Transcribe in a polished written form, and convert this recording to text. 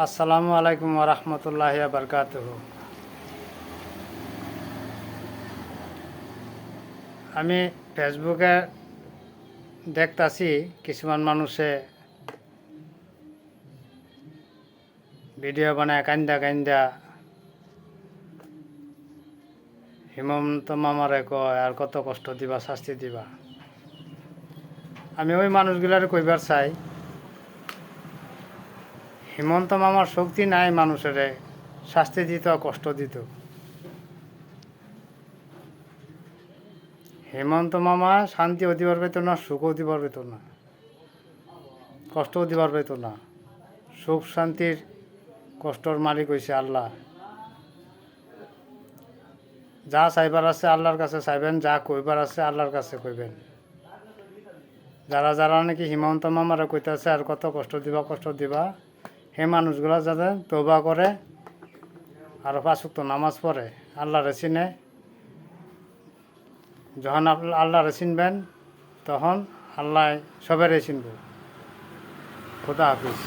আসসালামু আলাইকুম ওরহমতুল্লাহি বারকাতুহু। আমি ফেসবুকে দেখতাছি কিছুমান মানুষে ভিডিও বানায় কান্দা কান্দা হিমন্ত মামারে কয় আর কত কষ্ট দিবা, শাস্তি দিবা। আমি ওই মানুষগুলার কইবার চাই, হিমন্ত মামার শক্তি নাই মানুষের শাস্তি দিত, কষ্ট দিত। হেমন্ত মামা শান্তিও দিবার পেত না, সুখও দিবার পেত না, কষ্টও দিবার পেত না। সুখ শান্তির কষ্টর মালিক হইছে আল্লাহ। যা চাইবার আছে আল্লাহর কাছে চাইবেন, যা কইবার আছে আল্লাহর কাছে কইবেন। যারা যারা নাকি হিমন্ত মামারা কইতাছে আর কত কষ্ট দিবা, হে মানুষগুলা যাতে তওবা করে আর 5 ওয়াক্ত নামাজ পড়ে, আল্লাহরে চিনে। যখন আল্লাহরে চিনবেন তখন আল্লাহ সবেরই চিনব। খোদা হাফিজ।